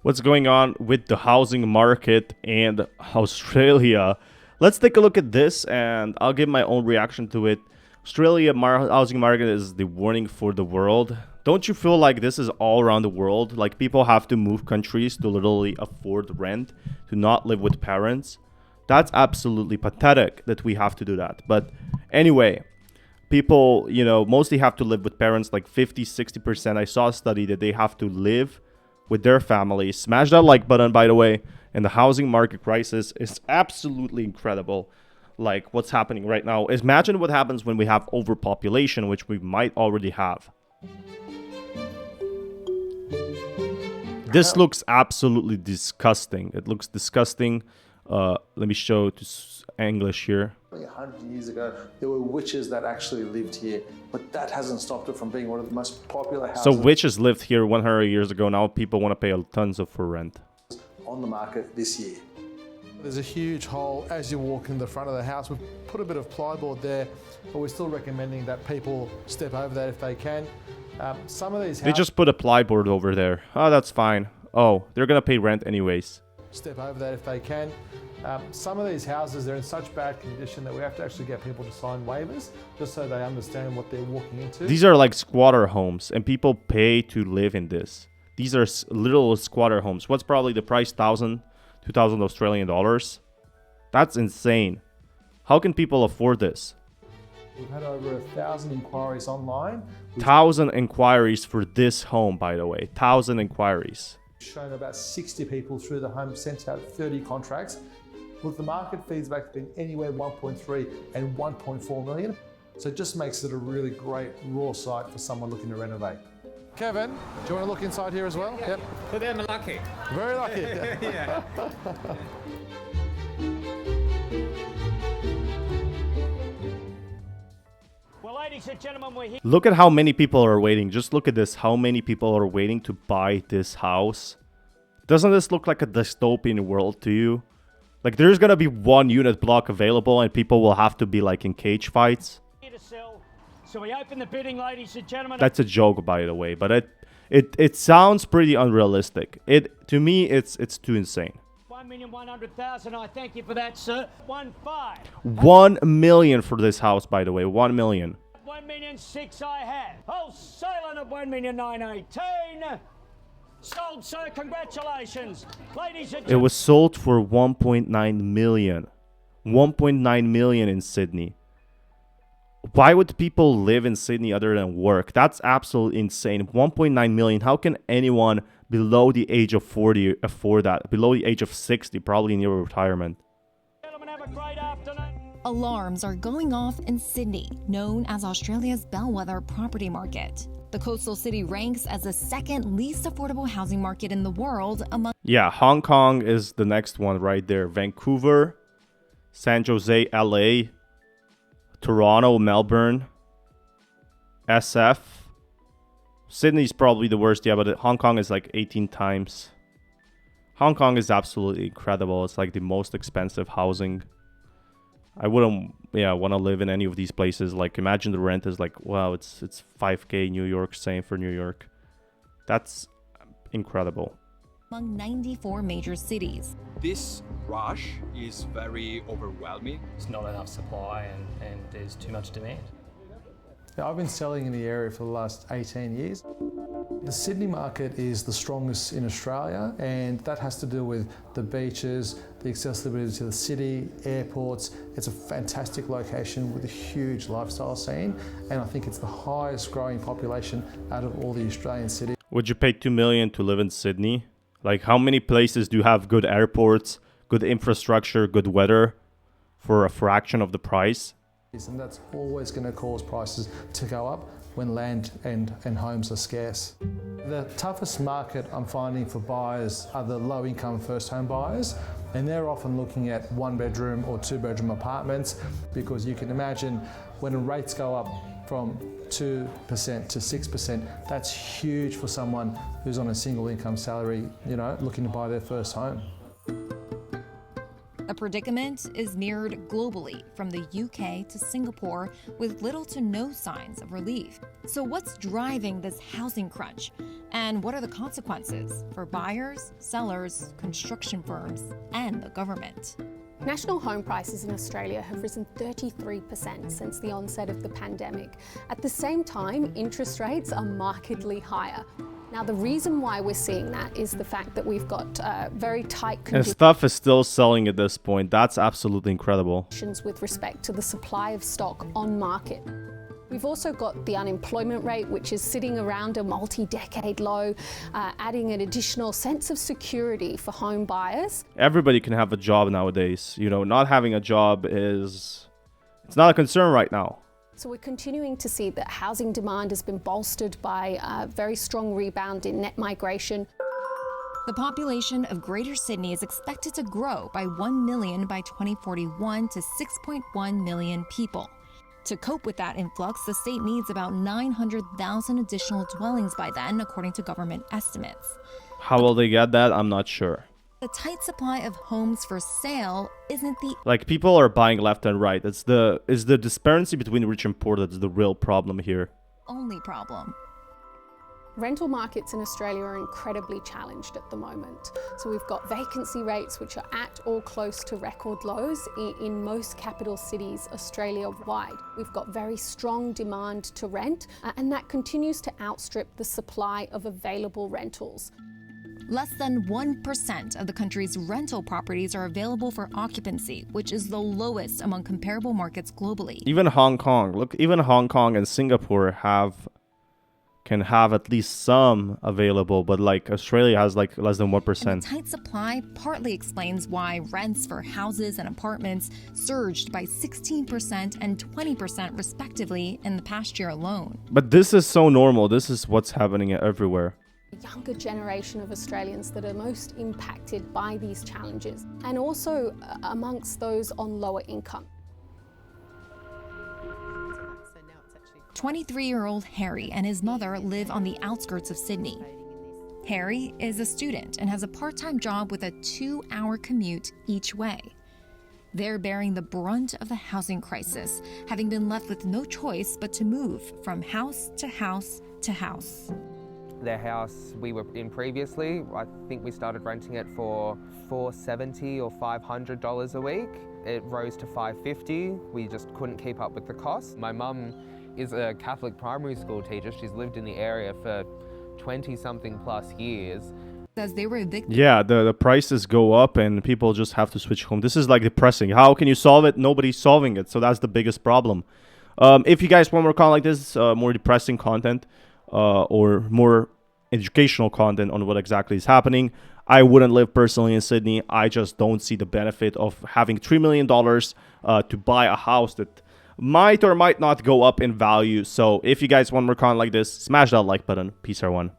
what's going on with the housing market and Australia. Let's take a look at this and I'll give my own reaction to it. Housing market is the warning for the world. Don't you feel like this is all around the world? Like people have to move countries to literally afford rent, to not live with parents. That's absolutely pathetic that we have to do that. But anyway, people, mostly have to live with parents, like 50-60%. I saw a study that they have to live with their families. Smash that like button, by the way. And the housing market crisis is absolutely incredible. Like what's happening right now. Imagine what happens when we have overpopulation, which we might already have. This looks absolutely disgusting. It looks disgusting. Let me show to English here. 100 years ago, there were witches that actually lived here, but that hasn't stopped it from being one of the most popular houses. So witches lived here 100 years ago. Now people want to pay tons for rent. On the market this year. There's a huge hole as you walk in the front of the house. We've put a bit of plyboard there, but we're still recommending that people step over that if they can. Some of these houses, they just put a plyboard over there. Oh, that's fine. Oh, they're gonna pay rent anyways. Step over that if they can. Some of these houses, they're in such bad condition that we have to actually get people to sign waivers just so they understand what they're walking into. These are like squatter homes and people pay to live in this. These are little squatter homes. What's probably the price? 2,000 Australian dollars? That's insane. How can people afford this? We've had over 1,000 inquiries online. 1,000 inquiries for this home, by the way. 1,000 inquiries. Shown about 60 people through the home, sent out 30 contracts. With the market feedback being anywhere 1.3 and 1.4 million. So it just makes it a really great raw site for someone looking to renovate. Kevin, do you want to look inside here as well? Yep. But they're lucky. Very lucky. Yeah. Well, ladies and gentlemen, we're here. Look at how many people are waiting. Just look at this. How many people are waiting to buy this house? Doesn't this look like a dystopian world to you? Like there's going to be one unit block available and people will have to be like in cage fights. Here to sell. So we open the bidding, ladies and gentlemen. That's a joke, by the way, but it sounds pretty unrealistic. To me, it's too insane. 1,100,000. I thank you for that, sir. 1.5. 1 million for this house, by the way. 1 million. 1,600,000 I have. Wholesaling at 1,918,000. Sold, sir. Congratulations, ladies and gentlemen. It was sold for 1.9 million. 1.9 million in Sydney. Why would people live in Sydney other than work? That's absolutely insane. 1.9 million. How can anyone below the age of 40 afford that? Below the age of 60, probably in your retirement. Gentlemen, have a great afternoon. Alarms are going off in Sydney, known as Australia's bellwether property market. The coastal city ranks as the second least affordable housing market in the world among... Yeah, Hong Kong is the next one right there. Vancouver, San Jose, LA, Toronto, Melbourne, SF. Sydney's probably the worst, yeah, but Hong Kong is like 18 times. Hong Kong is absolutely incredible. It's like the most expensive housing. I wouldn't, want to live in any of these places. Like, imagine the rent is like, wow, it's 5K New York, same for New York. That's incredible. Among 94 major cities. This rush is very overwhelming. There's not enough supply and there's too much demand. Yeah, I've been selling in the area for the last 18 years. The Sydney market is the strongest in Australia, and that has to do with the beaches, the accessibility to the city, airports. It's a fantastic location with a huge lifestyle scene, and I think it's the highest growing population out of all the Australian cities. Would you pay 2 million to live in Sydney? Like, how many places do have good airports, good infrastructure, good weather for a fraction of the price? And that's always going to cause prices to go up when land and homes are scarce. The toughest market I'm finding for buyers are the low-income first-home buyers, and they're often looking at one-bedroom or two-bedroom apartments because you can imagine when rates go up from 2% to 6%, that's huge for someone who's on a single income salary, looking to buy their first home. The predicament is mirrored globally, from the UK to Singapore, with little to no signs of relief. So what's driving this housing crunch? And what are the consequences for buyers, sellers, construction firms, and the government? National home prices in Australia have risen 33% since the onset of the pandemic. At the same time, interest rates are markedly higher. Now, the reason why we're seeing that is the fact that we've got very tight And stuff is still selling at this point. That's absolutely incredible. conditions with respect to the supply of stock on market. We've also got the unemployment rate, which is sitting around a multi-decade low, adding an additional sense of security for home buyers. Everybody can have a job nowadays. You know, not having a job it's not a concern right now. So we're continuing to see that housing demand has been bolstered by a very strong rebound in net migration. The population of Greater Sydney is expected to grow by 1 million by 2041 to 6.1 million people. To cope with that influx, the state needs about 900,000 additional dwellings by then, according to government estimates. How will they get that? I'm not sure. The tight supply of homes for sale isn't the Like, people are buying left and right. It's the disparity between rich and poor that's the real problem here. only problem. Rental markets in Australia are incredibly challenged at the moment. So we've got vacancy rates which are at or close to record lows in most capital cities Australia-wide. We've got very strong demand to rent, and that continues to outstrip the supply of available rentals. Less than 1% of the country's rental properties are available for occupancy, which is the lowest among comparable markets globally. Even Hong Kong, even Hong Kong and Singapore can have at least some available, but like Australia has like less than 1%. And the tight supply partly explains why rents for houses and apartments surged by 16% and 20% respectively in the past year alone. But this is so normal. This is what's happening everywhere. The younger generation of Australians that are most impacted by these challenges, and also amongst those on lower income. 23-year-old Harry and his mother live on the outskirts of Sydney. Harry is a student and has a part-time job with a 2-hour commute each way. They're bearing the brunt of the housing crisis, having been left with no choice but to move from house to house to house. The house we were in previously, I think we started renting it for $470 or $500 a week. It rose to $550. We just couldn't keep up with the cost. My mum is a Catholic primary school teacher. She's lived in the area for 20-something plus years. As they were evicted. Yeah, the prices go up and people just have to switch home. This is like depressing. How can you solve it? Nobody's solving it. So that's the biggest problem. If you guys want more content like this, more depressing content, or more educational content on what exactly is happening, I wouldn't live personally in Sydney. I just don't see the benefit of having $3 million to buy a house that might or might not go up in value. So if you guys want more content like this, smash that like button. Peace, everyone.